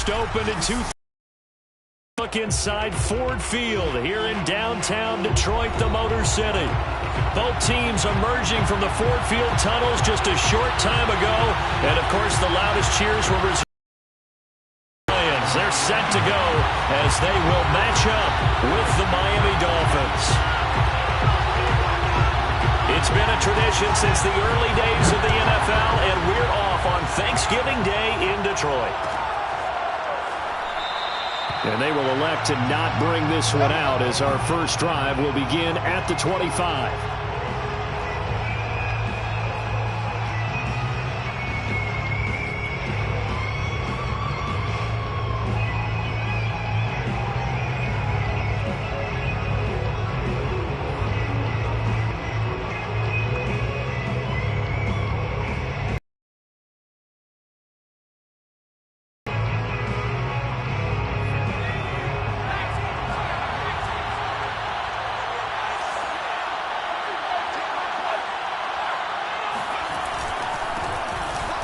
just opened in look inside Ford Field here in downtown Detroit, the Motor City. Both teams emerging from the Ford Field tunnels just a short time ago. And, of course, the loudest cheers were reserved. They're set to go as they will match up with the Miami Dolphins. It's been a tradition since the early days of the NFL, and we're off on Thanksgiving Day in Detroit. And they will elect to not bring this one out as our first drive will begin at the 25.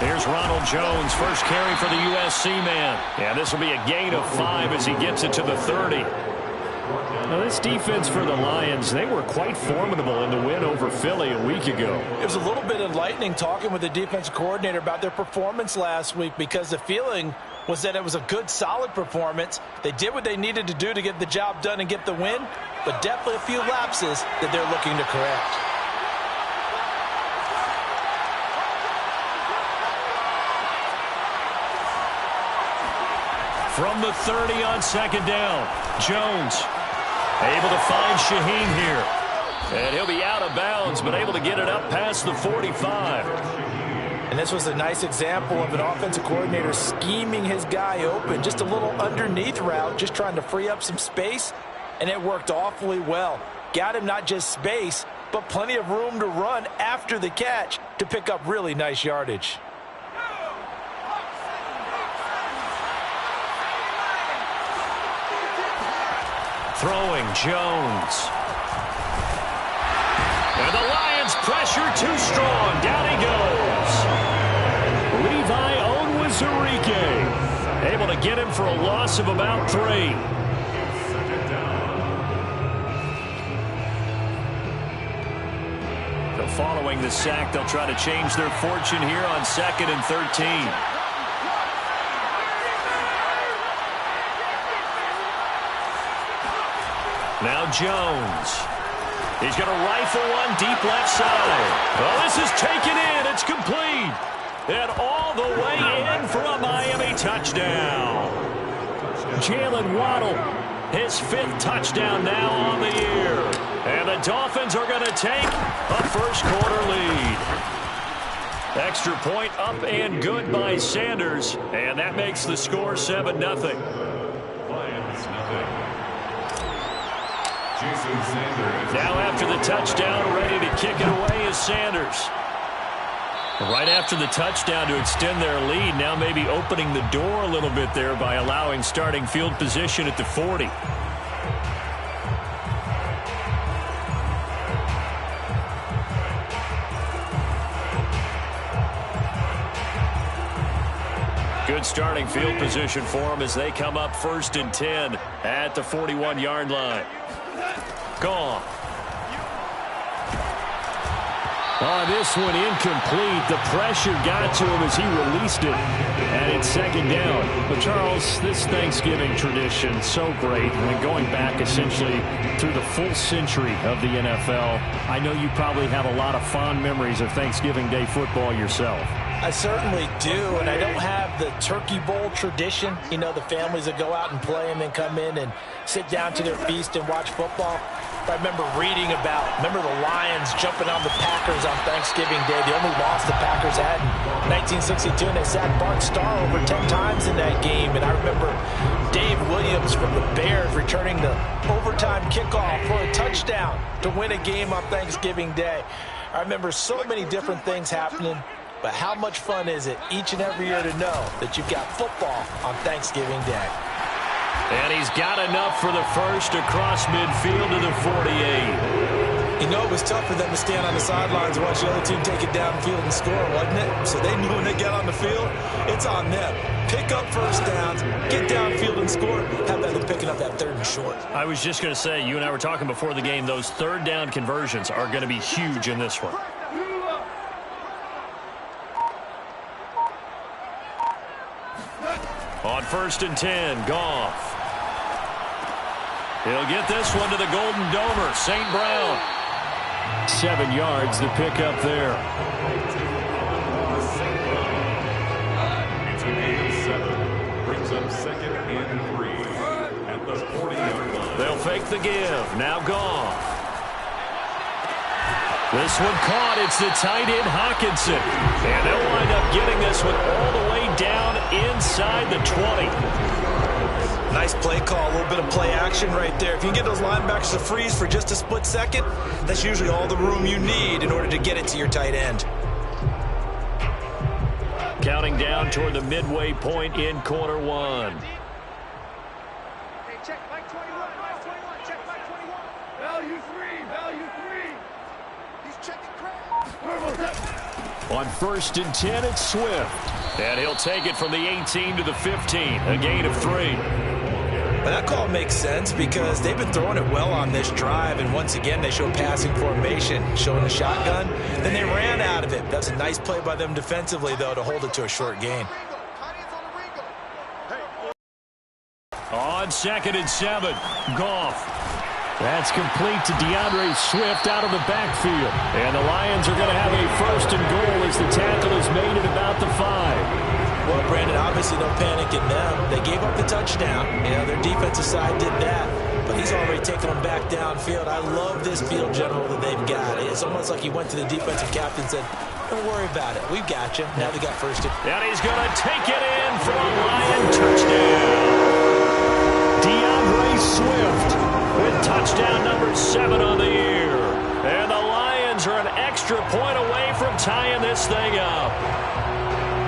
Here's Ronald Jones, first carry for the USC man. Yeah, this will be a gain of 5 as he gets it to the 30. Now, this defense for the Lions, they were quite formidable in the win over Philly a week ago. It was a little bit enlightening talking with the defensive coordinator about their performance last week because the feeling was that it was a good, solid performance. They did what they needed to do to get the job done and get the win, but definitely a few lapses that they're looking to correct. From the 30 on second down, Jones able to find Shaheen here. And he'll be out of bounds, but able to get it up past the 45. And this was a nice example of an offensive coordinator scheming his guy open. Just a little underneath route, just trying to free up some space, and it worked awfully well. Got him not just space, but plenty of room to run after the catch to pick up really nice yardage. Throwing Jones. And the Lions pressure too strong. Down he goes. Levi Onwuzurike able to get him for a loss of about 3. So following the sack, they'll try to change their fortune here on 2nd and 13. Now Jones. He's going to rifle one deep left side. Oh, this is taken in. It's complete. And all the way in for a Miami touchdown. Jalen Waddle, his 5th touchdown now on the year. And the Dolphins are going to take a first-quarter lead. Extra point up and good by Sanders. And that makes the score 7-0. Now after the touchdown, ready to kick it away is Sanders. Right after the touchdown to extend their lead, now maybe opening the door a little bit there by allowing starting field position at the 40. Good starting field position for them as they come up 1st and 10 at the 41-yard line. Gone. Oh, this one incomplete. The pressure got to him as he released it. And it's 2nd down. But, Charles, this Thanksgiving tradition, so great. And going back essentially through the full century of the NFL, I know you probably have a lot of fond memories of Thanksgiving Day football yourself. I certainly do, and I don't have the Turkey Bowl tradition. You know, the families that go out and play and then come in and sit down to their feast and watch football. I remember reading remember the Lions jumping on the Packers on Thanksgiving Day, the only loss the Packers had in 1962, and they sacked Bart Starr over 10 times in that game. And I remember Dave Williams from the Bears returning the overtime kickoff for a touchdown to win a game on Thanksgiving Day. I remember so many different things happening, but how much fun is it each and every year to know that you've got football on Thanksgiving Day? And he's got enough for the first across midfield to the 48. You know, it was tough for them to stand on the sidelines and watch the other team take it downfield and score, wasn't it? So they knew when they get on the field, it's on them. Pick up first downs, get downfield and score. How about them picking up that 3rd and short? I was just going to say, you and I were talking before the game, those 3rd down conversions are going to be huge in this one. On 1st and 10, Goff. He'll get this one to the Golden Domer, St. Brown. 7 yards to pick up there. It's a gain of 7. Brings up 2nd and 3 at the 40-yard line. They'll fake the give. Now Goff. This one caught. It's the tight end, Hawkinson. And they'll wind up getting this one all the way down inside the 20. Nice play call, a little bit of play action right there. If you can get those linebackers to freeze for just a split second, that's usually all the room you need in order to get it to your tight end. Counting down toward the midway point in quarter 1. Hey, check Mike 21, Mike 21, check Mike 21. Value 3. He's checking crap. On 1st and 10, it's Swift. And he'll take it from the 18 to the 15, a gain of 3. But that call makes sense because they've been throwing it well on this drive, and once again they show passing formation, showing the shotgun. Then they ran out of it. That's a nice play by them defensively, though, to hold it to a short gain. On 2nd and 7, Goff. That's complete to DeAndre Swift out of the backfield. And the Lions are going to have a 1st and goal as the tackle is made at about the 5. Well, Brandon, obviously no panic in them. They gave up the touchdown. You know, their defensive side did that. But he's already taken them back downfield. I love this field general that they've got. It's almost like he went to the defensive captain and said, don't worry about it. We've got you. Now they got 1st and... And he's going to take it in for a Lion touchdown. DeAndre Swift with touchdown number 7 on the year. And the Lions are an extra point away from tying this thing up.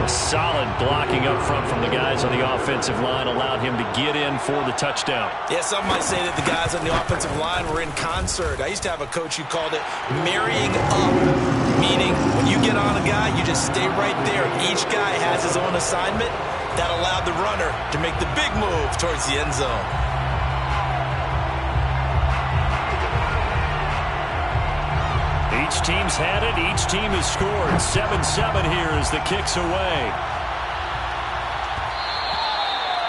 A solid blocking up front from the guys on the offensive line allowed him to get in for the touchdown. Yeah, some might say that the guys on the offensive line were in concert. I used to have a coach who called it marrying up, meaning when you get on a guy, you just stay right there. Each guy has his own assignment. That allowed the runner to make the big move towards the end zone. Each team's had it. Each team has scored. 7-7 here as the kick's away.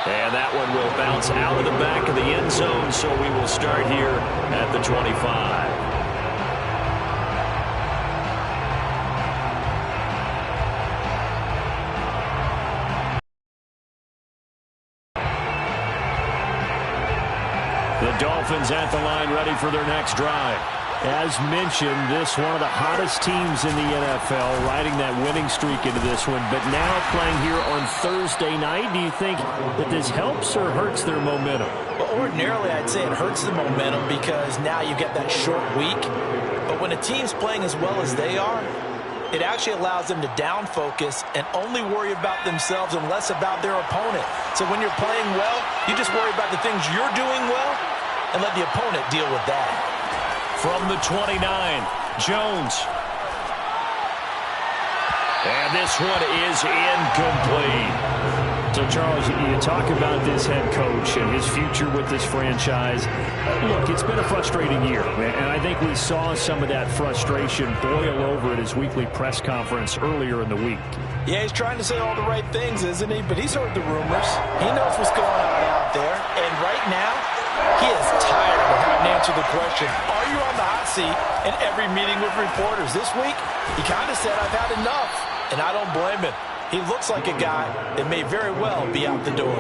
And that one will bounce out of the back of the end zone, so we will start here at the 25. The Dolphins at the line ready for their next drive. As mentioned, this one of the hottest teams in the NFL, riding that winning streak into this one, but now playing here on Thursday night. Do you think that this helps or hurts their momentum? Well, ordinarily, I'd say it hurts the momentum because now you get that short week. But when a team's playing as well as they are, it actually allows them to down focus and only worry about themselves and less about their opponent. So when you're playing well, you just worry about the things you're doing well and let the opponent deal with that. From the 29, Jones. And this one is incomplete. So, Charles, you talk about this head coach and his future with this franchise. Look, it's been a frustrating year, and I think we saw some of that frustration boil over at his weekly press conference earlier in the week. Yeah, he's trying to say all the right things, isn't he? But he's heard the rumors. He knows what's going on out there. And right now, he is tired of having to answer the question, are you on the hot seat in every meeting with reporters? This week, he kind of said, I've had enough. And I don't blame him. He looks like a guy that may very well be out the door.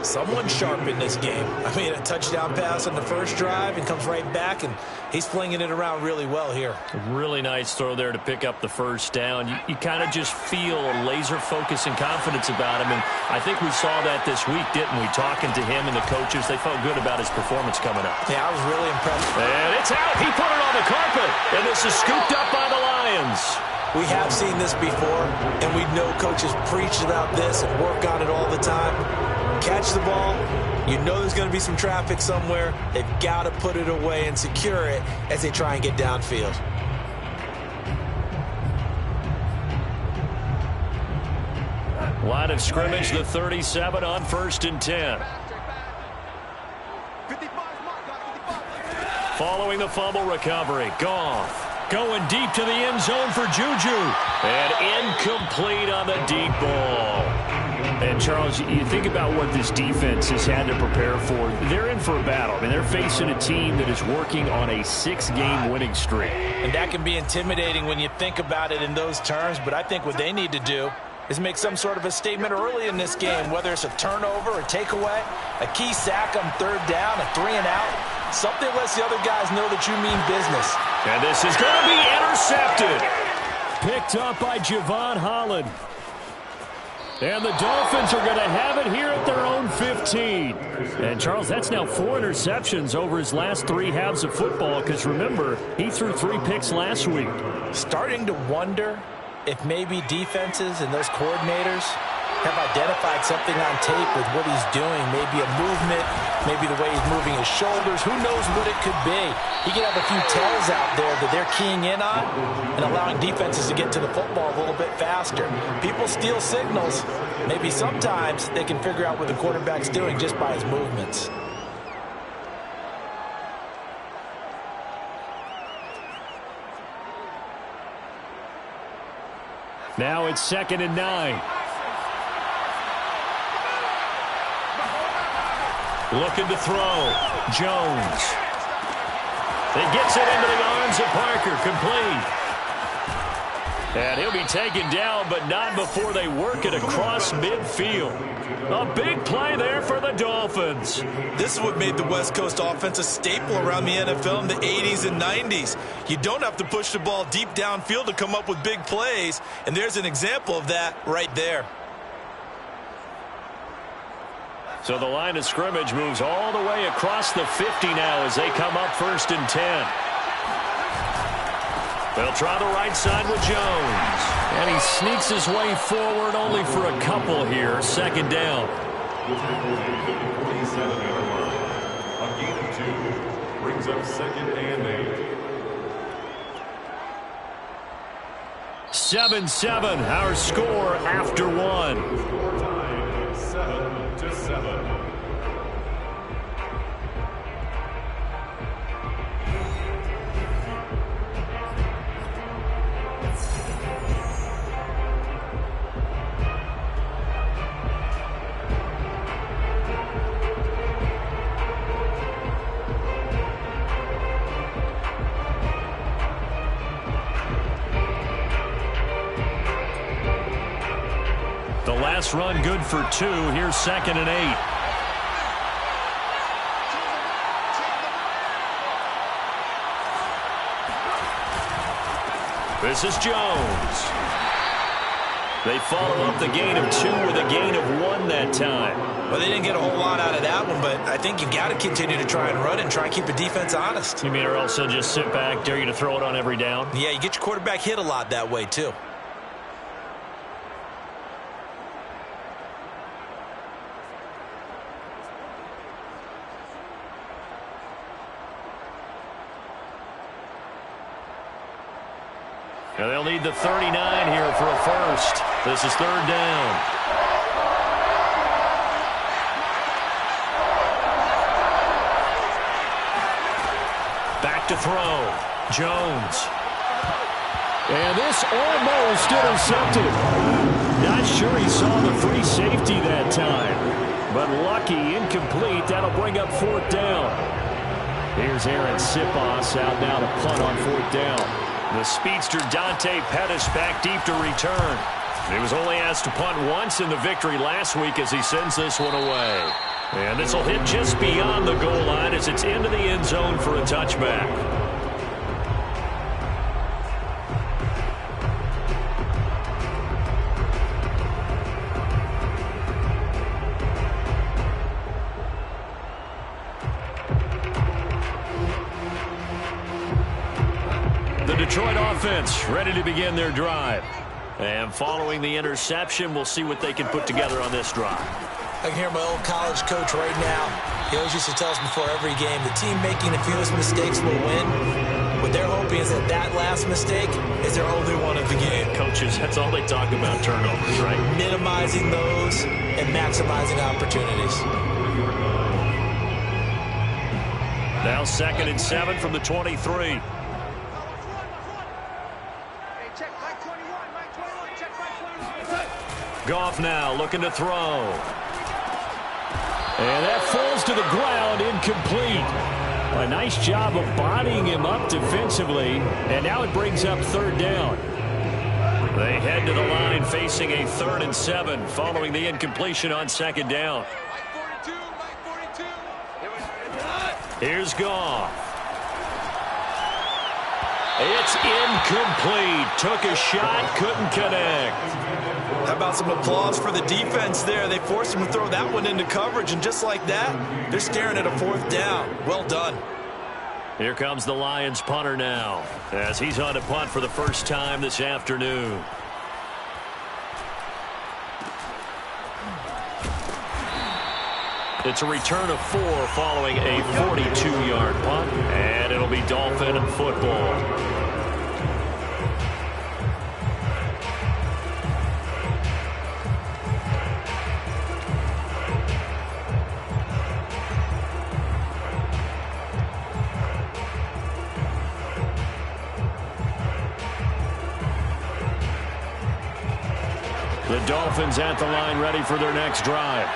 Someone sharp in this game. I mean, a touchdown pass on the first drive and comes right back, and he's flinging it around really well here. Really nice throw there to pick up the first down. You kind of just feel a laser focus and confidence about him, and I think we saw that this week, didn't we? Talking to him and the coaches, they felt good about his performance coming up. Yeah, I was really impressed. And it's out. He put it on the carpet, and this is scooped up by the Lions. We have seen this before, and we know coaches preach about this and work on it all the time. catch the ball. You know there's going to be some traffic somewhere. They've got to put it away and secure it as they try and get downfield. Line of scrimmage, the 37 on 1st and 10. Following the fumble recovery, Goff going deep to the end zone for Juju. And incomplete on the deep ball. And, Charles, you think about what this defense has had to prepare for. They're in for a battle. I mean, they're facing a team that is working on a 6-game winning streak. And that can be intimidating when you think about it in those terms, but I think what they need to do is make some sort of a statement early in this game, whether it's a turnover, a takeaway, a key sack on 3rd down, a 3-and-out, something lets the other guys know that you mean business. And this is going to be intercepted. Picked up by Javon Holland. And the Dolphins are going to have it here at their own 15. And, Charles, that's now 4 interceptions over his last 3 halves of football, because, remember, he threw 3 picks last week. Starting to wonder if maybe defenses and those coordinators have identified something on tape with what he's doing. Maybe a movement, maybe the way he's moving his shoulders. Who knows what it could be? He could have a few tells out there that they're keying in on and allowing defenses to get to the football a little bit faster. People steal signals. Maybe sometimes they can figure out what the quarterback's doing just by his movements. Now it's 2nd and 9. Looking to throw. Jones. He gets it into the arms of Parker. Complete. And he'll be taken down, but not before they work it across midfield. A big play there for the Dolphins. This is what made the West Coast offense a staple around the NFL in the 80s and 90s. You don't have to push the ball deep downfield to come up with big plays, and there's an example of that right there. So the line of scrimmage moves all the way across the 50 now as they come up 1st and 10. They'll try the right side with Jones. And he sneaks his way forward only for a couple here. 2nd down. A gain of 2 brings up 2nd and 8. 7-7, our score after 1. Score time 7-7. The last run good for 2. Here's 2nd and 8. This is Jones. They follow up the gain of 2 with a gain of 1 that time. Well, they didn't get a whole lot out of that one, but I think you've got to continue to try and run and try and keep the defense honest. You mean or else they'll just sit back, dare you to throw it on every down? Yeah, you get your quarterback hit a lot that way, too. Now they'll need the 39 here for a first. This is 3rd down. Back to throw. Jones. And this almost intercepted. Not sure he saw the free safety that time. But lucky, incomplete. That'll bring up 4th down. Here's Aaron Sipos out now to punt on 4th down. The speedster Dante Pettis back deep to return. He was only asked to punt once in the victory last week as he sends this one away. And this will hit just beyond the goal line as it's into the end zone for a touchback. Detroit offense ready to begin their drive. And following the interception, we'll see what they can put together on this drive. I can hear my old college coach right now. He always used to tell us before every game, the team making the fewest mistakes will win. What they're hoping is that last mistake is their only one of the game. Coaches, that's all they talk about, turnovers, right? Minimizing those and maximizing opportunities. Now 2nd and 7 from the 23. Goff now looking to throw. And that falls to the ground, incomplete. A nice job of bodying him up defensively, and now it brings up 3rd down. They head to the line facing a 3rd and 7 following the incompletion on 2nd down. Here's Goff. It's incomplete. Took a shot, couldn't connect. How about some applause for the defense there? They forced him to throw that one into coverage, and just like that, they're staring at a 4th down. Well done. Here comes the Lions punter now, as he's on to punt for the first time this afternoon. It's a return of 4 following a 42-yard punt, and it'll be Dolphin football. The Dolphins at the line ready for their next drive.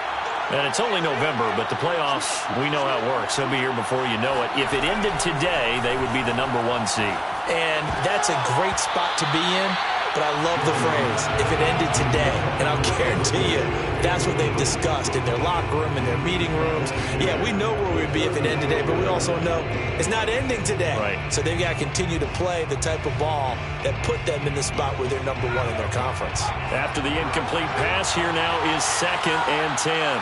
And it's only November, but the playoffs, we know how it works. They'll be here before you know it. If it ended today, they would be the #1 seed. And that's a great spot to be in, but I love the phrase, if it ended today. And I'll guarantee you, that's what they've discussed in their locker room, in their meeting rooms. Yeah, we know where we'd be if it ended today, but we also know it's not ending today. Right. So they've got to continue to play the type of ball that put them in the spot where they're #1 in their conference. After the incomplete pass, here now is 2nd and 10.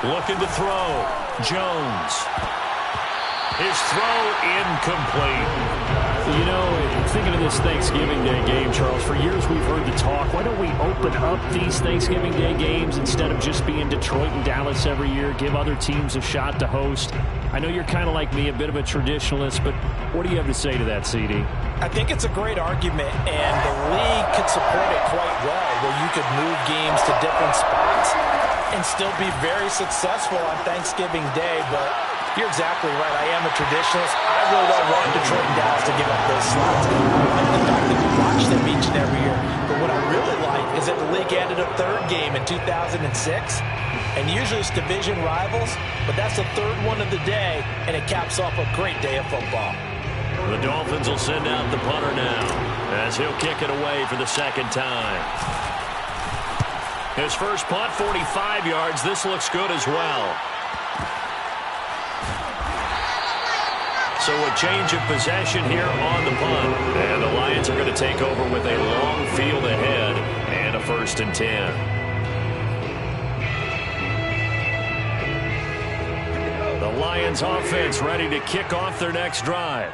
Looking to throw. Jones. His throw incomplete. You know, thinking of this Thanksgiving Day game, Charles, for years we've heard the talk, why don't we open up these Thanksgiving Day games instead of just being Detroit and Dallas every year, give other teams a shot to host? I know you're kind of like me, a bit of a traditionalist, but what do you have to say to that, CD? I think it's a great argument, and the league could support it quite well, where you could move games to different spots and still be very successful on Thanksgiving Day, but you're exactly right. I am a traditionalist. I really don't want Detroit and Dallas to give up those slots. And the fact that we watch them each and every year. But what I really like is that the league added a 3rd game in 2006. And usually it's division rivals, but that's the 3rd one of the day, and it caps off a great day of football. The Dolphins will send out the punter now, as he'll kick it away for the 2nd time. His first punt, 45 yards. This looks good as well. So a change of possession here on the punt. And the Lions are going to take over with a long field ahead and a 1st and 10. The Lions offense ready to kick off their next drive.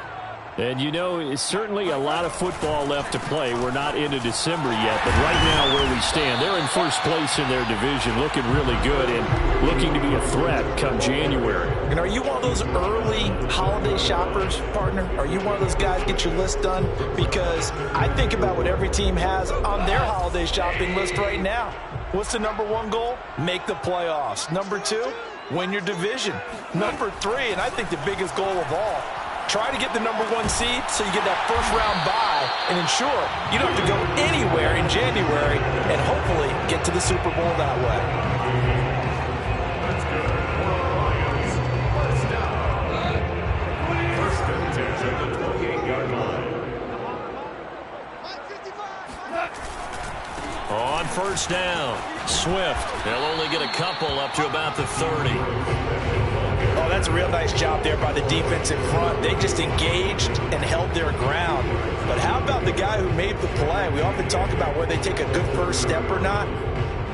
And you know, it's certainly a lot of football left to play. We're not into December yet, but right now where we stand, they're in first place in their division, looking really good and looking to be a threat come January. And are you one of those early holiday shoppers, partner? Are you one of those guys get your list done? Because I think about what every team has on their holiday shopping list right now. What's the #1 goal? Make the playoffs. #2, win your division. #3, and I think the biggest goal of all, try to get the #1 seed so you get that first-round bye and ensure you don't have to go anywhere in January and hopefully get to the Super Bowl that way. First and 10 at the 28-yard line. On 1st down, Swift. They'll only get a couple up to about the 30. Oh, that's a real nice job there by the defense in front. They just engaged and held their ground. But how about the guy who made the play? We often talk about whether they take a good first step or not.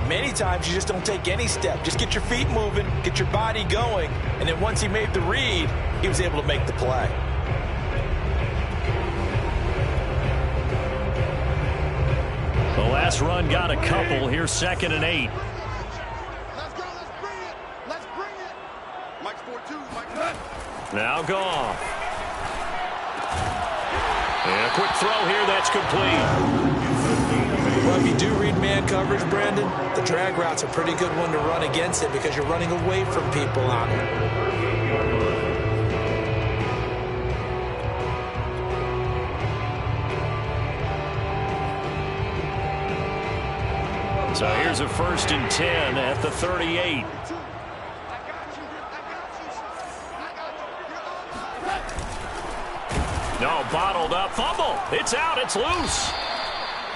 Many times you just don't take any step. Just get your feet moving, get your body going, and then once he made the read, he was able to make the play. The last run got a couple. Here's 2nd and 8. Let's go. Let's bring it. Let's bring it. Mike's 4-2. Mike's Now gone. And a quick throw here. That's complete. Well, if you do read man coverage, Brandon, the drag route's a pretty good one to run against it because you're running away from people on it. So here's a 1st and 10 at the 38. No, bottled up. Fumble. It's out. It's loose.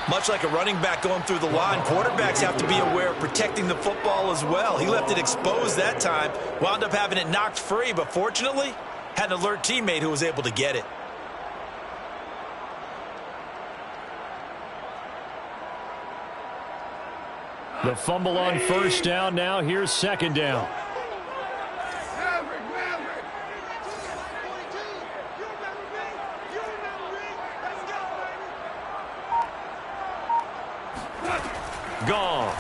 Much like a running back going through the line, quarterbacks have to be aware of protecting the football as well. He left it exposed that time, wound up having it knocked free, but fortunately, had an alert teammate who was able to get it. The fumble on 1st down. Now here's 2nd down. Goff.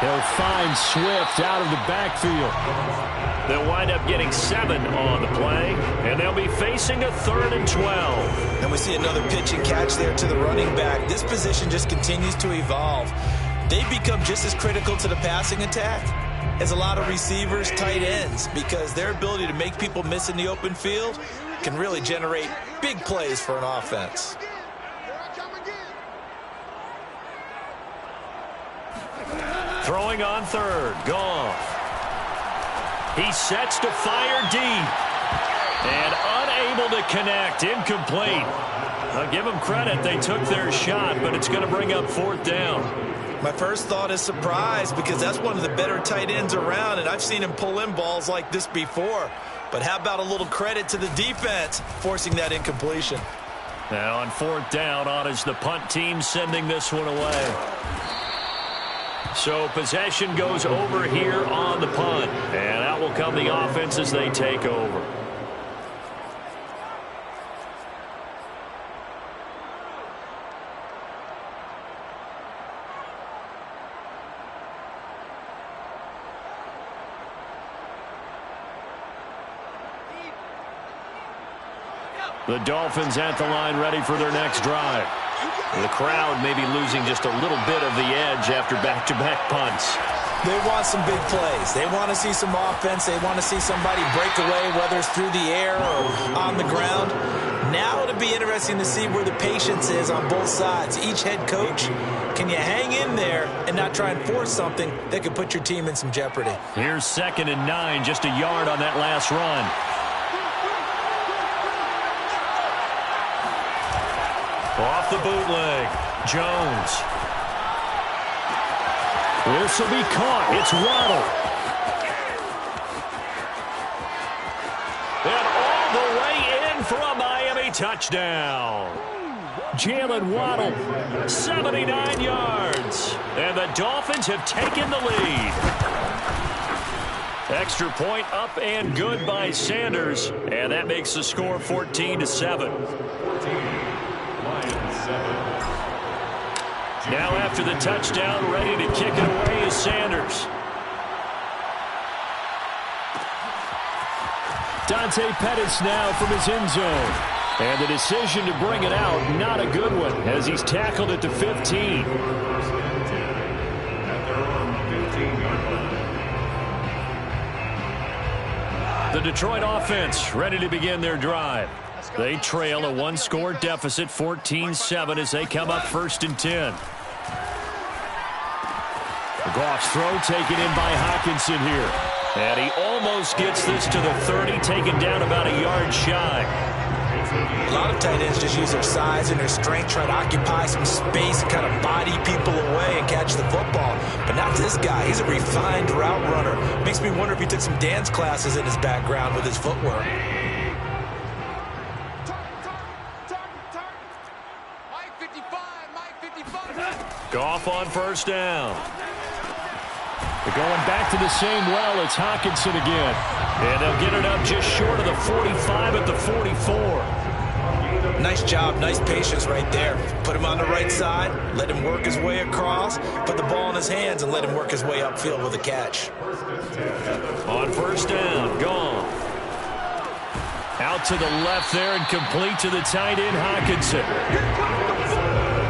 He'll find Swift out of the backfield. They'll wind up getting 7 on the play, and they'll be facing a 3rd and 12. And we see another pitch and catch there to the running back. This position just continues to evolve. They become just as critical to the passing attack as a lot of receivers, tight ends, because their ability to make people miss in the open field can really generate big plays for an offense. Throwing on 3rd. Goff. He sets to fire deep. And unable to connect. Incomplete. I'll give them credit. They took their shot, but it's going to bring up 4th down. My first thought is surprise because that's one of the better tight ends around, and I've seen him pull in balls like this before. But how about a little credit to the defense forcing that incompletion? Now on 4th down, on is the punt team sending this one away. So possession goes over here on the punt. And out will come the offense as they take over. The Dolphins at the line ready for their next drive. The crowd may be losing just a little bit of the edge after back-to-back punts. They want some big plays. They want to see some offense. They want to see somebody break away, whether it's through the air or on the ground. Now it'll be interesting to see where the patience is on both sides. Each head coach, can you hang in there and not try and force something that could put your team in some jeopardy? Here's 2nd and 9, just a yard on that last run. Off the bootleg, Jones. This will be caught. It's Waddle. And all the way in for a Miami touchdown. Jalen Waddle. 79 yards. And the Dolphins have taken the lead. Extra point up and good by Sanders. And that makes the score 14-7. Now after the touchdown, ready to kick it away is Sanders. Dante Pettis now from his end zone. And the decision to bring it out, not a good one, as he's tackled at the 15. The Detroit offense ready to begin their drive. They trail a one-score deficit, 14-7, as they come up 1st and 10. Goff's throw taken in by Hockenson here. And he almost gets this to the 30, taken down about a yard shy. A lot of tight ends just use their size and their strength, try to occupy some space and kind of body people away and catch the football. But not this guy. He's a refined route runner. Makes me wonder if he took some dance classes in his background with his footwork. Goff on 1st down. They're going back to the same well. It's Hockenson again. And they'll get it up just short of the 45 at the 44. Nice job, nice patience right there. Put him on the right side, let him work his way across, put the ball in his hands, and let him work his way upfield with a catch. On first down, gone. Out to the left there and complete to the tight end, Hawkinson.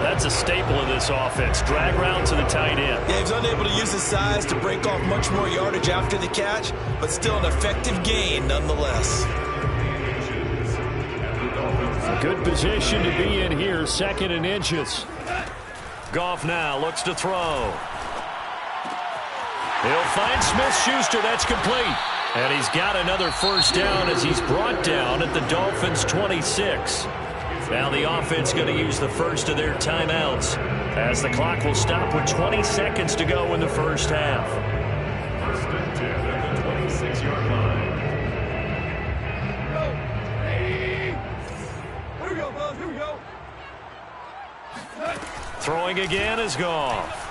That's a staple of this offense. Drag route to the tight end. Yeah, he was unable to use his size to break off much more yardage after the catch, but still an effective gain nonetheless. Good position to be in here, 2nd and inches. Goff now looks to throw. He'll find Smith-Schuster. That's complete. And he's got another first down as he's brought down at the Dolphins' 26. Now the offense going to use the first of their timeouts as the clock will stop with 20 seconds to go in the first half. First and 10 at the 26-yard line. Here we go, fellas. Here we go. Throwing again is Goff.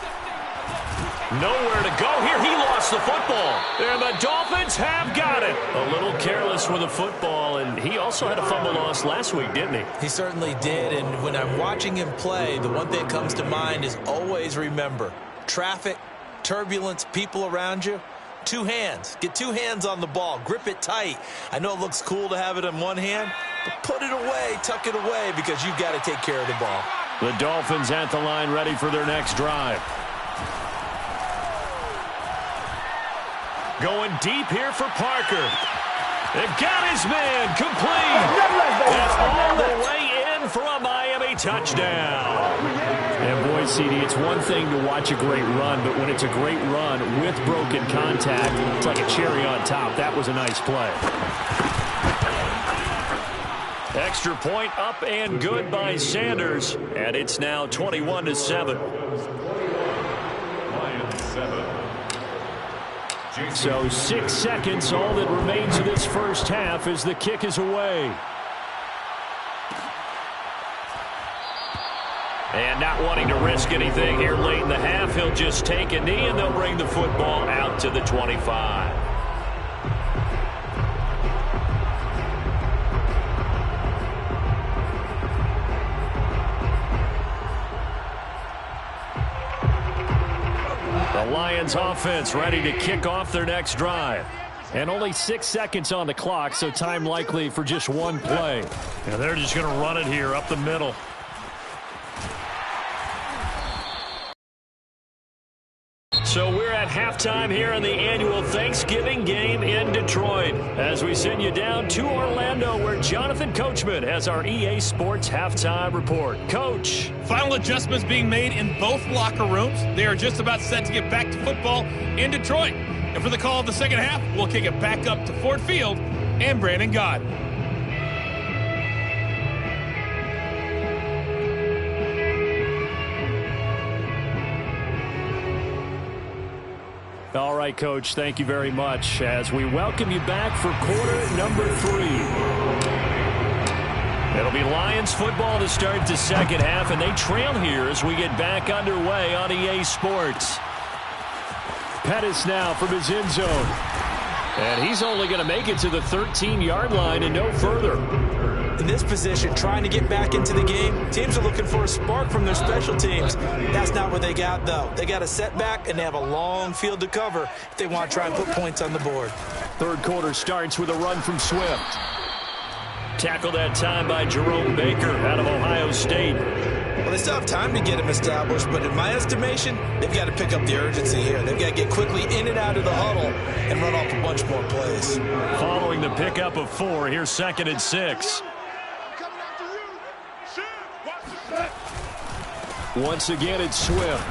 Nowhere to go here. He lost the football. And the Dolphins have got it. A little careless with the football, and he also had a fumble loss last week, didn't he? He certainly did, and when I'm watching him play, the one thing that comes to mind is always remember, traffic, turbulence, people around you, 2 hands. Get 2 hands on the ball. Grip it tight. I know it looks cool to have it in one hand, but put it away, tuck it away, because you've got to take care of the ball. The Dolphins at the line ready for their next drive. Going deep here for Parker. They've got his man complete. That's all the way in for a Miami touchdown. And boy, CD, it's one thing to watch a great run, but when it's a great run with broken contact, it's like a cherry on top. That was a nice play. Extra point up and good by Sanders. And it's now 21-7. Lions 7. So 6 seconds, all that remains of this first half as the kick is away. And not wanting to risk anything here late in the half, he'll just take a knee and they'll bring the football out to the 25. The Lions offense ready to kick off their next drive. And only 6 seconds on the clock, so time likely for just one play. And they're just going to run it here up the middle. So we're at halftime here in the annual Thanksgiving game in Detroit as we send you down to Orlando where Jonathan Coachman has our EA Sports halftime report. Coach. Final adjustments being made in both locker rooms. They are just about set to get back to football in Detroit. And for the call of the second half, we'll kick it back up to Ford Field and Brandon Gott. All right, Coach, thank you very much as we welcome you back for quarter number 3. It'll be Lions football to start the second half, and they trail here as we get back underway on EA Sports. Pettis now from his end zone. And he's only going to make it to the 13-yard line and no further. In this position, trying to get back into the game, teams are looking for a spark from their special teams. That's not what they got, though. They got a setback, and they have a long field to cover if they want to try and put points on the board. Third quarter starts with a run from Swift. Tackled that time by Jerome Baker out of Ohio State. Well, they still have time to get him established, but in my estimation, they've got to pick up the urgency here. They've got to get quickly in and out of the huddle and run off a bunch more plays. Following the pickup of 4, here's 2nd and 6. Once again, it's Swift.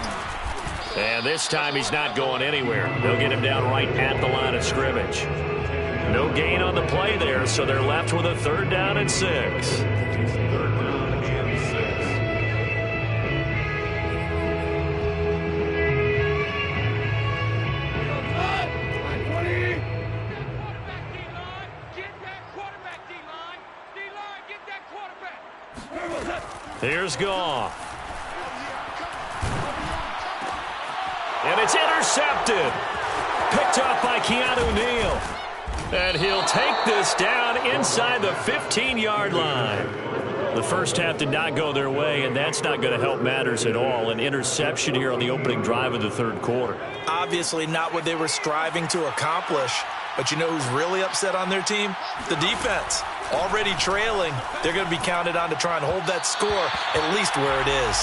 And this time he's not going anywhere. They'll get him down right at the line of scrimmage. No gain on the play there, so they're left with a 3rd down and 6. 3rd down and 6. Here's Goff. And it's intercepted. Picked off by Keanu Neal. And he'll take this down inside the 15-yard line. The first half did not go their way, and that's not going to help matters at all. An interception here on the opening drive of the third quarter. Obviously not what they were striving to accomplish. But you know who's really upset on their team? The defense. Already trailing. They're going to be counted on to try and hold that score at least where it is.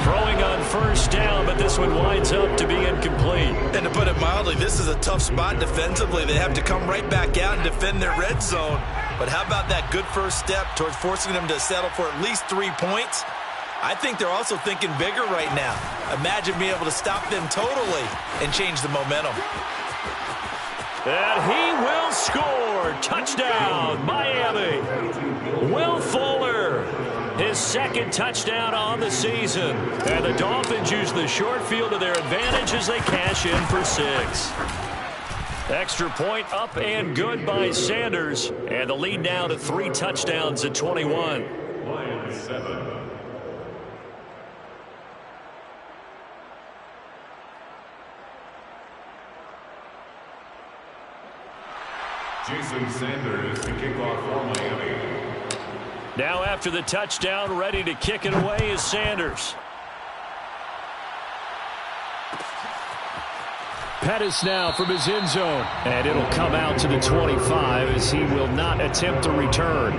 Throwing on first down, but this one winds up to be incomplete. And to put it mildly, this is a tough spot defensively. They have to come right back out and defend their red zone. But how about that good first step towards forcing them to settle for at least 3 points? I think they're also thinking bigger right now. Imagine being able to stop them totally and change the momentum. And he will score. Touchdown, Miami. Will Fuller, his second touchdown on the season. And the Dolphins use the short field to their advantage as they cash in for 6. Extra point up and good by Sanders. And the lead now to 3 touchdowns at 21. Lions 7. Jason Sanders to kick off for Miami. Now after the touchdown, ready to kick it away is Sanders. Pettis now from his end zone. And it'll come out to the 25 as he will not attempt to return.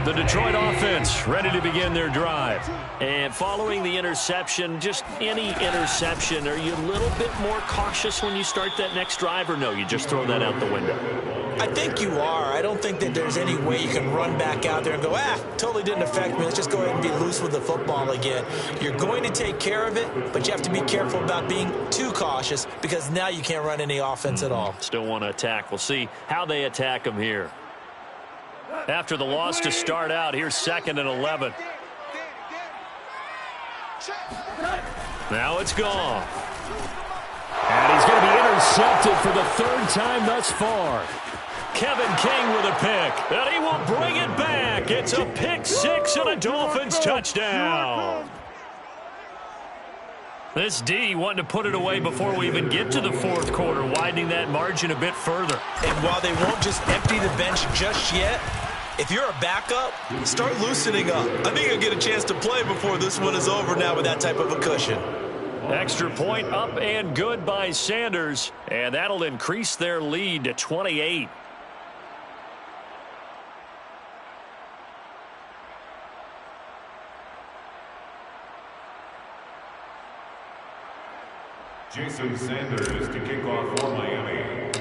The Detroit offense ready to begin their drive. And following the interception, just any interception, are you a little bit more cautious when you start that next drive, or no, you just throw that out the window? I think you are. I don't think that there's any way you can run back out there and go, totally didn't affect me. Let's just go ahead and be loose with the football again. You're going to take care of it, but you have to be careful about being too cautious because now you can't run any offense at all. Still want to attack. We'll see how they attack them here. After the loss to start out, here's 2nd and 11. Now it's gone. And he's going to be intercepted for the 3rd time thus far. Kevin King with a pick, and he will bring it back. It's a pick 6 and a Dolphins touchdown. This D wanting to put it away before we even get to the 4th quarter, widening that margin a bit further. And while they won't just empty the bench just yet, if you're a backup, start loosening up. I think you'll get a chance to play before this one is over now with that type of a cushion. Extra point up and good by Sanders, and that'll increase their lead to 28. Jason Sanders to kick off for Miami.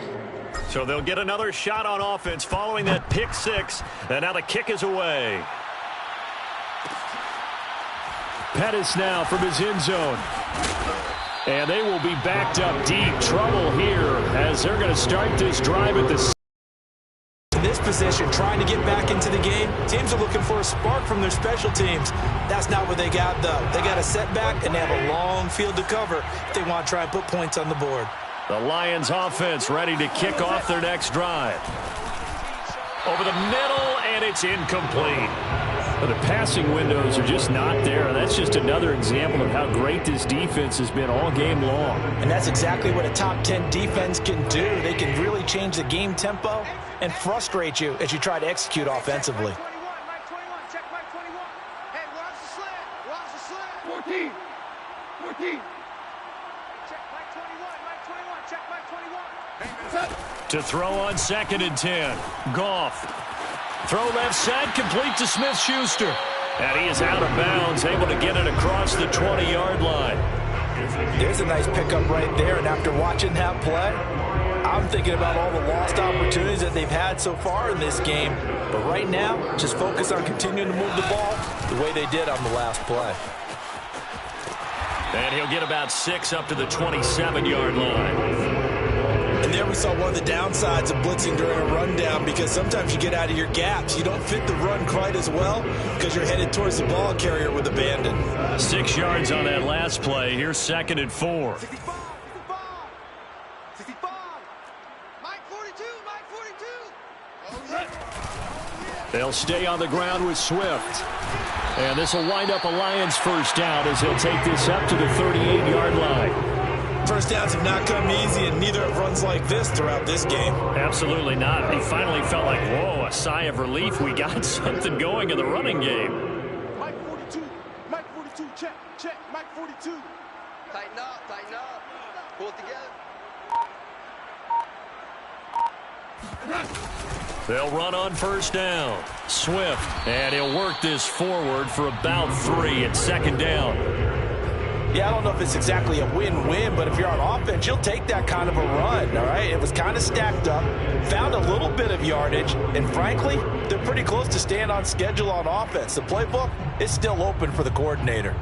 So they'll get another shot on offense following that pick 6, and now the kick is away. Pettis now from his end zone. And they will be backed up deep. Trouble here as they're going to start this drive at the in this position, trying to get back into the game. Teams are looking for a spark from their special teams. That's not what they got, though. They got a setback, and they have a long field to cover if they want to try and put points on the board. The Lions offense ready to kick off their next drive. Over the middle, and it's incomplete. But the passing windows are just not there. That's just another example of how great this defense has been all game long. And that's exactly what a top 10 defense can do. They can really change the game tempo and frustrate you as you try to execute offensively. 14. To throw on 2nd and 10. Goff. Throw left side, complete to Smith-Schuster. And he is out of bounds, able to get it across the 20-yard line. There's a nice pickup right there, and after watching that play, I'm thinking about all the lost opportunities that they've had so far in this game. But right now, just focus on continuing to move the ball the way they did on the last play. And he'll get about 6 up to the 27-yard line. And there we saw one of the downsides of blitzing during a rundown, because sometimes you get out of your gaps. You don't fit the run quite as well because you're headed towards the ball carrier with abandon. 6 yards on that last play. Here's 2nd and 4. 65. Mike 42, Mike They'll stay on the ground with Swift. And this will wind up a Lions first down as he'll take this up to the 38-yard line. First downs have not come easy, and neither have runs like this throughout this game. Absolutely not. He finally felt like, whoa, a sigh of relief. We got something going in the running game. Mike 42, check, Mike 42. Tighten up, pull it together. They'll run on first down. Swift, and he'll work this forward for about 3 at second down. Yeah, I don't know if it's exactly a win-win, but if you're on offense, you'll take that kind of a run, all right? It was kind of stacked up, found a little bit of yardage, and frankly, they're pretty close to staying on schedule on offense. The playbook is still open for the coordinator.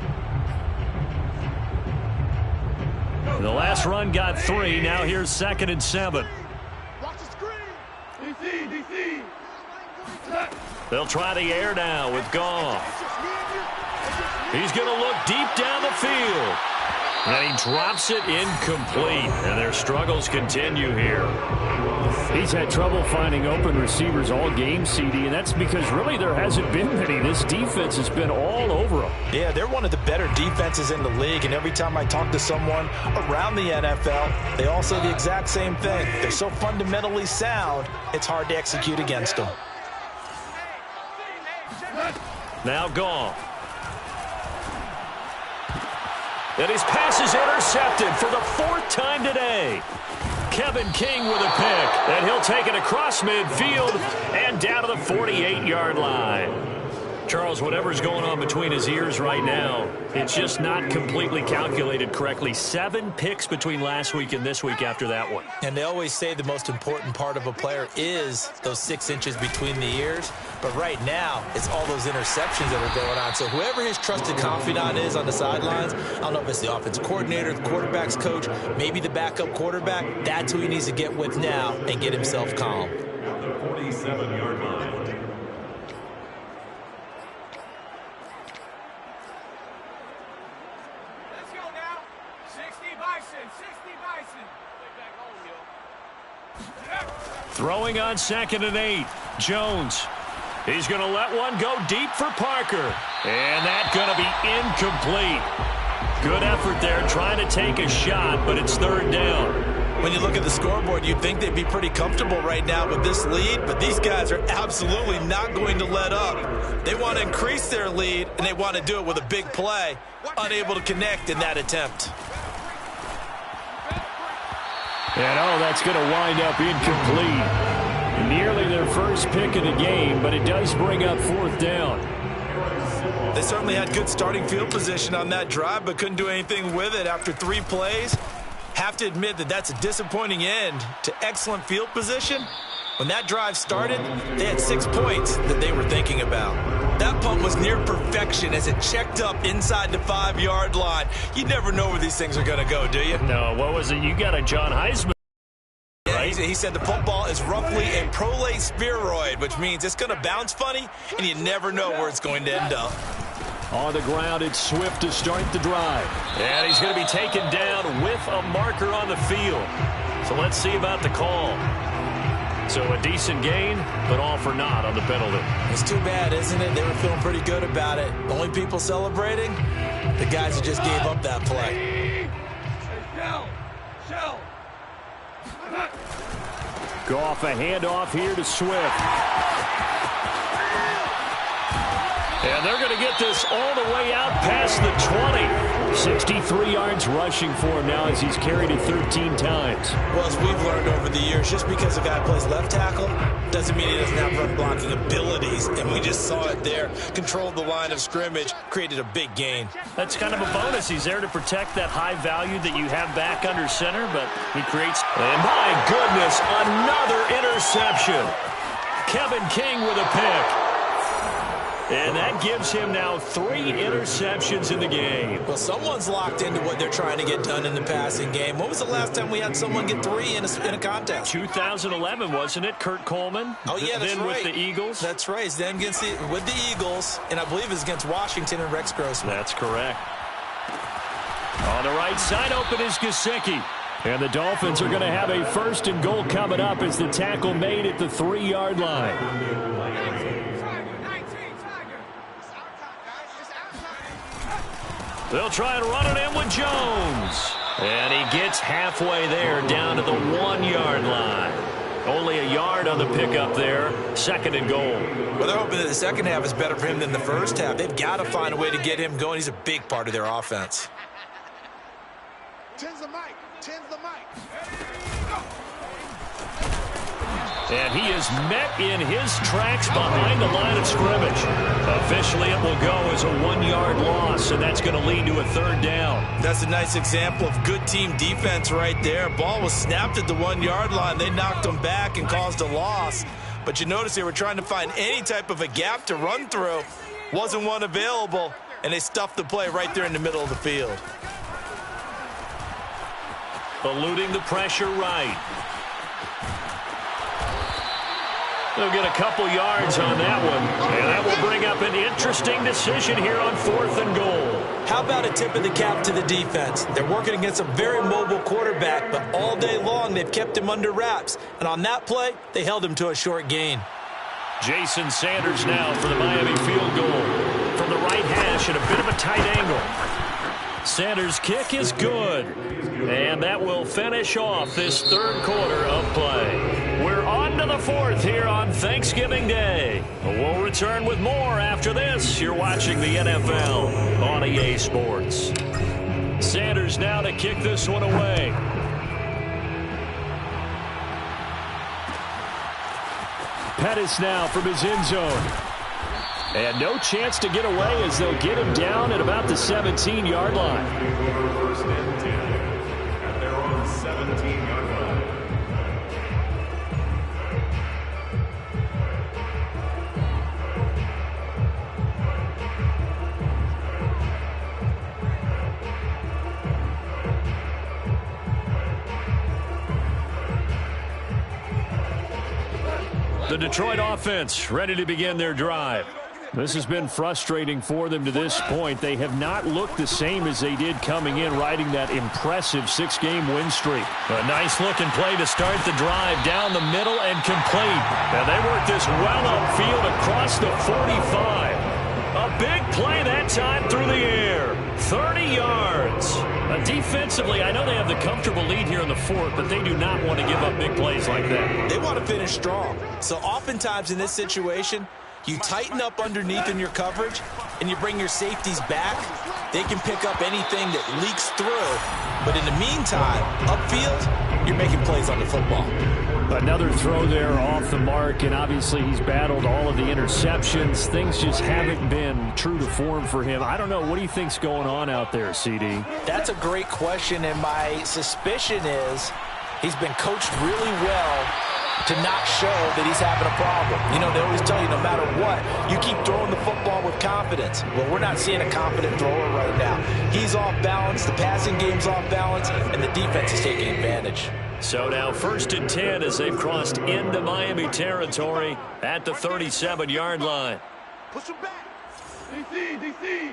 The last run got 3. Now here's 2nd and 7. Watch the screen. DC. They'll try the air now with Goff. He's going to look deep down the field. And he drops it incomplete. And their struggles continue here. He's had trouble finding open receivers all game, CD, and that's because really there hasn't been many. This defense has been all over him. Yeah, they're one of the better defenses in the league, and every time I talk to someone around the NFL, they all say the exact same thing. They're so fundamentally sound, it's hard to execute against them. Now Goff. And his pass is intercepted for the 4th time today. Kevin King with a pick, and he'll take it across midfield and down to the 48-yard line. Charles, whatever's going on between his ears right now, it's just not completely calculated correctly. 7 picks between last week and this week after that one. And they always say the most important part of a player is those 6 inches between the ears. But right now, it's all those interceptions that are going on. So whoever his trusted confidant is on the sidelines, I don't know if it's the offensive coordinator, the quarterback's coach, maybe the backup quarterback, that's who he needs to get with now and get himself calm. At the 47-yard line. Throwing on 2nd and 8. Jones. He's going to let one go deep for Parker. And that's going to be incomplete. Good effort there trying to take a shot, but it's 3rd down. When you look at the scoreboard, you'd think they'd be pretty comfortable right now with this lead, but these guys are absolutely not going to let up. They want to increase their lead, and they want to do it with a big play. Unable to connect in that attempt. And, that's going to wind up incomplete. Nearly their first pick of the game, but it does bring up 4th down. They certainly had good starting field position on that drive, but couldn't do anything with it after 3 plays. Have to admit that that's a disappointing end to excellent field position. When that drive started, they had 6 points that they were thinking about. That punt was near perfection as it checked up inside the 5-yard line. You never know where these things are going to go, do you? No, what was it? You got a John Heisman. Yeah, he said the football is roughly a prolate spheroid, which means it's going to bounce funny, and you never know where it's going to end up. On the ground, it's Swift to start the drive. And he's going to be taken down with a marker on the field. So let's see about the call. So a decent gain, but all for naught on the penalty. It's too bad, isn't it? They were feeling pretty good about it. The only people celebrating, the guys who just gave up that play. Shell. Goff, a handoff here to Swift. And they're going to get this all the way out past the 20. 63 yards rushing for him now as he's carried it 13 times. Well, as we've learned over the years, just because a guy plays left tackle doesn't mean he doesn't have run blocking abilities. And we just saw it there. Controlled the line of scrimmage, created a big gain. That's kind of a bonus. He's there to protect that high value that you have back under center, but he creates... And my goodness, another interception. Kevin King with a pick. And that gives him now 3 interceptions in the game. Well, someone's locked into what they're trying to get done in the passing game. When was the last time we had someone get 3 in a contest? 2011, wasn't it? Kurt Coleman. Oh, yeah, that's then right. with the Eagles. That's right. It's then with the Eagles, and I believe it's against Washington and Rex Grossman. That's correct. On the right side, open is Gesicki. And the Dolphins are going to have a 1st and goal coming up as the tackle made at the 3-yard line. They'll try and run it in with Jones. And he gets halfway there down to the 1-yard line. Only a yard on the pickup there. 2nd and goal. Well, they're hoping that the second half is better for him than the first half. They've got to find a way to get him going. He's a big part of their offense. Tens the mic. Tens the mic. And he is met in his tracks behind the line of scrimmage. Officially, it will go as a 1-yard loss, and that's going to lead to a 3rd down. That's a nice example of good team defense right there. Ball was snapped at the 1-yard line. They knocked him back and caused a loss. But you notice they were trying to find any type of a gap to run through. Wasn't one available, and they stuffed the play right there in the middle of the field. Eluding the pressure right. They'll get a couple yards on that one. And that will bring up an interesting decision here on 4th and goal. How about a tip of the cap to the defense? They're working against a very mobile quarterback, but all day long they've kept him under wraps. And on that play, they held him to a short gain. Jason Sanders now for the Miami field goal. From the right hash at a bit of a tight angle. Sanders' kick is good. And that will finish off this 3rd quarter of play. We're on to the 4th here on Thanksgiving Day. We'll return with more after this. You're watching the NFL on EA Sports. Sanders now to kick this one away. Pettis now from his end zone. And no chance to get away as they'll get him down at about the 17-yard line. 1st and 10 at their own 17-yard line. The Detroit offense ready to begin their drive. This has been frustrating for them to this point. They have not looked the same as they did coming in, riding that impressive 6-game win streak. A nice-looking play to start the drive down the middle and complete. And they work this well upfield across the 45. A big play that time through the air. 30 yards. Defensively, I know they have the comfortable lead here in the 4th, but they do not want to give up big plays like that. They want to finish strong. So oftentimes in this situation, you tighten up underneath in your coverage, and you bring your safeties back. They can pick up anything that leaks through. But in the meantime, upfield, you're making plays on the football. Another throw there off the mark, and obviously he's battled all of the interceptions. Things just haven't been true to form for him. I don't know. What do you think's going on out there, CD? That's a great question, and my suspicion is he's been coached really well to not show that he's having a problem. You know, they always tell you no matter what, you keep throwing the football with confidence. Well, we're not seeing a confident thrower right now. He's off balance, the passing game's off balance, and the defense is taking advantage. So now 1st and 10 as they've crossed into Miami territory at the 37-yard line. Push him back. DC.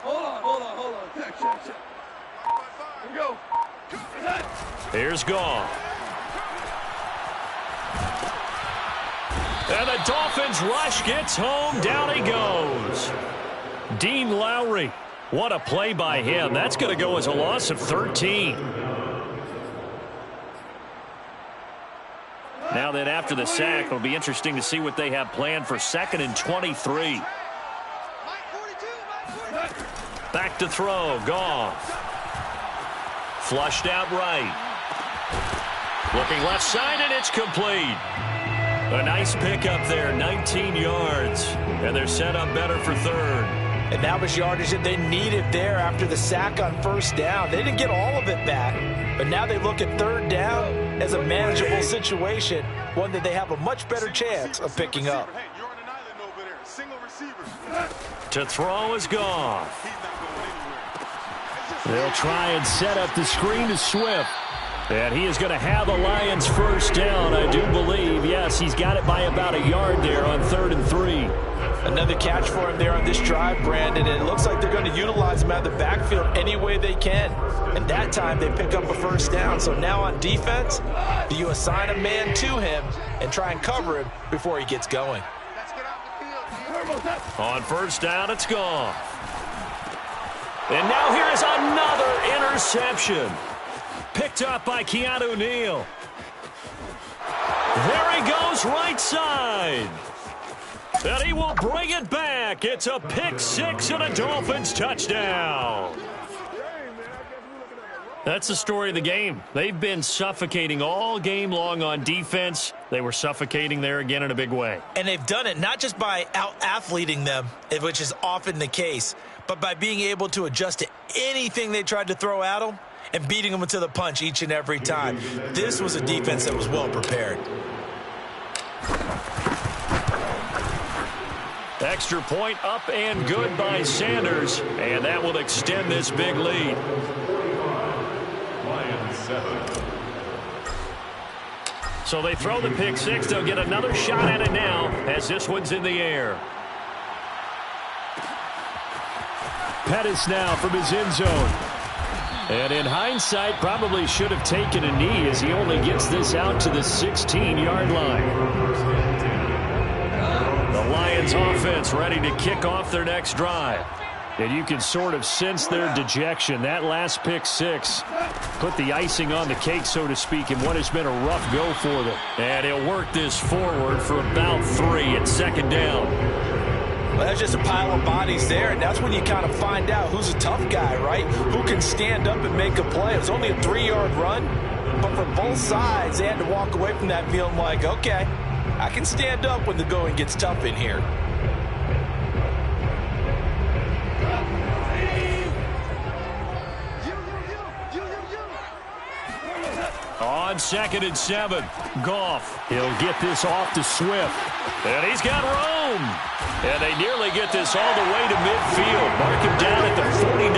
Hold on. Check. Here we go. Here's Goff. And the Dolphins rush gets home. Down he goes. Dean Lowry. What a play by him. That's going to go as a loss of 13. Now then, after the sack, it'll be interesting to see what they have planned for 2nd and 23. Back to throw. Goff. Flushed out right. Looking left side, and it's complete. A nice pickup there, 19 yards. And they're set up better for 3rd. And that was yardage that they needed there after the sack on 1st down. They didn't get all of it back, but now they look at 3rd down as a manageable situation, one that they have a much better chance of picking up. Hey, you're on an island over there. Single receiver. To throw is Goff. He's not going anywhere. They'll try and set up the screen to Swift. And he is going to have a Lions 1st down, I do believe. Yes, he's got it by about a yard there on 3rd and 3. Another catch for him there on this drive, Brandon, and it looks like they're going to utilize him out of the backfield any way they can. And that time they pick up a first down. So now on defense, do you assign a man to him and try and cover him before he gets going? On first down, it's gone. And now here is another interception. Picked up by Keanu Neal. There he goes, right side. And he will bring it back. It's a pick six and a Dolphins touchdown. That's the story of the game. They've been suffocating all game long on defense. They were suffocating there again in a big way. And they've done it not just by out-athleting them, which is often the case, but by being able to adjust to anything they tried to throw at them and beating them to the punch each and every time. This was a defense that was well prepared. Extra point up and good by Sanders, and that will extend this big lead. Lions 7. So they throw the pick six. They'll get another shot at it now as this one's in the air. Pettis now from his end zone. And in hindsight, probably should have taken a knee as he only gets this out to the 16-yard line. The Lions offense ready to kick off their next drive. And you can sort of sense their dejection. That last pick six put the icing on the cake, so to speak, in what has been a rough go for them. And he'll work this forward for about 3 at second down. Well, that's just a pile of bodies there, and that's when you kind of find out who's a tough guy, right? Who can stand up and make a play. It was only a 3-yard run, but for both sides, they had to walk away from that feeling like, okay, I can stand up when the going gets tough in here. On 2nd and 7, Goff. He'll get this off to Swift. And he's got room. And they nearly get this all the way to midfield. Mark him down at the 49.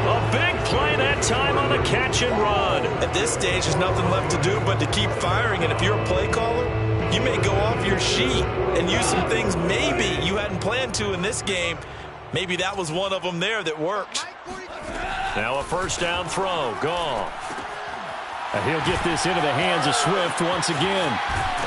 A big play that time on the catch and run. At this stage, there's nothing left to do but to keep firing. And if you're a play caller, you may go off your sheet and use some things maybe you hadn't planned to in this game. Maybe that was one of them there that worked. Now a first down throw. Goff. And he'll get this into the hands of Swift once again.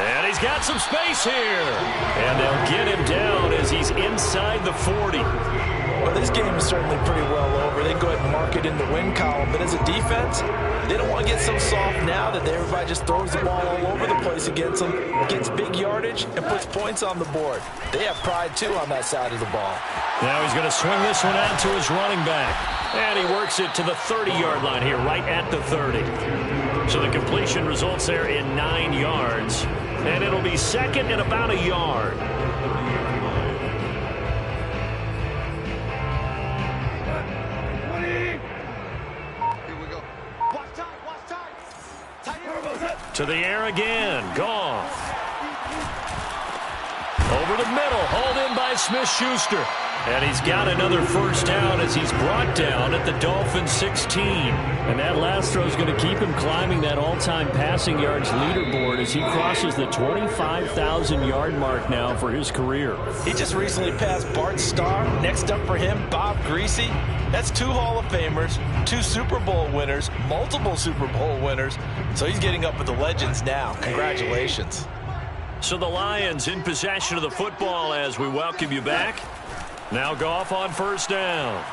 And he's got some space here. And they'll get him down as he's inside the 40. Well, this game is certainly pretty well over. They go ahead and mark it in the win column. But as a defense, they don't want to get so soft now that everybody just throws the ball all over the place against them, gets big yardage, and puts points on the board. They have pride, too, on that side of the ball. Now he's going to swing this one out to his running back. And he works it to the 30-yard line here, right at the 30. So the completion results there in 9 yards. And it'll be second and about a yard. To the air again. Goff. Over the middle. Hauled in by Smith-Schuster. And he's got another first down as he's brought down at the Dolphins 16. And that last throw is going to keep him climbing that all-time passing yards leaderboard as he crosses the 25,000-yard mark now for his career. He just recently passed Bart Starr. Next up for him, Bob Greasy. That's 2 Hall of Famers, 2 Super Bowl winners, multiple Super Bowl winners. So he's getting up with the legends now. Congratulations. So the Lions in possession of the football as we welcome you back. Now Goff on first down.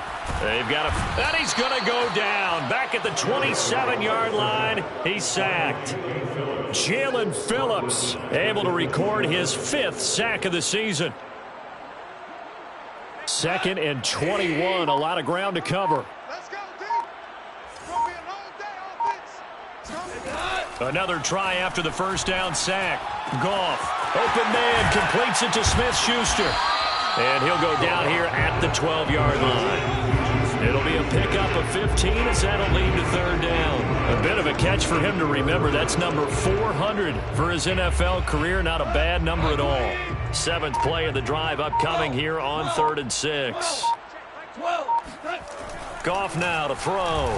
They've got and he's going to go down. Back at the 27-yard line. He's sacked. Jalen Phillips able to record his 5th sack of the season. 2nd and 21. A lot of ground to cover. Let's go, D. It's going to be a long day offense. Another try after the first down sack. Goff. Open man. Completes it to Smith-Schuster. And he'll go down here at the 12-yard line. It'll be a pickup of 15 as that'll lead to 3rd down. A bit of a catch for him to remember. That's number 400 for his NFL career. Not a bad number at all. 7th play of the drive upcoming here on 3rd and 6. Goff now to throw.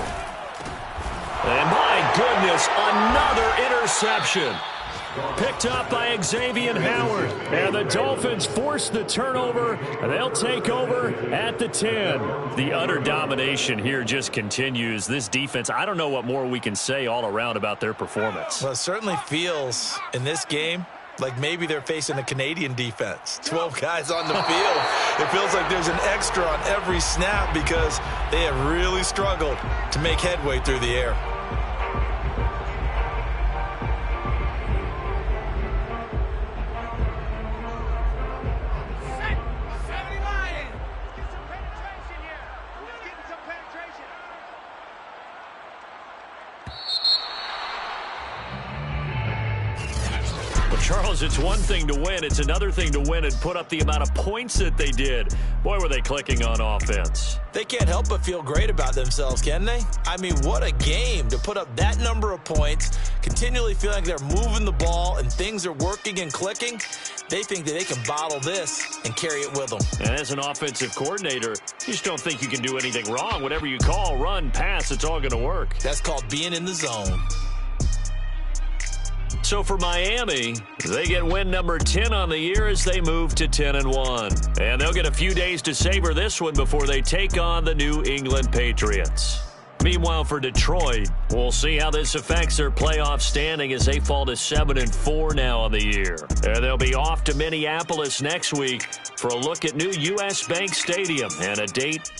And my goodness, another interception. Picked up by Xavier Howard. And the Dolphins force the turnover, and they'll take over at the 10. The utter domination here just continues. This defense, I don't know what more we can say all around about their performance. Well, it certainly feels in this game like maybe they're facing a Canadian defense. 12 guys on the field. It feels like there's an extra on every snap because they have really struggled to make headway through the air. Charles, it's one thing to win. It's another thing to win and put up the amount of points that they did. Boy, were they clicking on offense. They can't help but feel great about themselves, can they? I mean, what a game to put up that number of points, continually feeling like they're moving the ball and things are working and clicking. They think that they can bottle this and carry it with them. And as an offensive coordinator, you just don't think you can do anything wrong. Whatever you call, run, pass, it's all going to work. That's called being in the zone. So for Miami, they get win number 10 on the year as they move to 10-1. And they'll get a few days to savor this one before they take on the New England Patriots. Meanwhile, for Detroit, we'll see how this affects their playoff standing as they fall to 7-4 now on the year. And they'll be off to Minneapolis next week for a look at new U.S. Bank Stadium and a date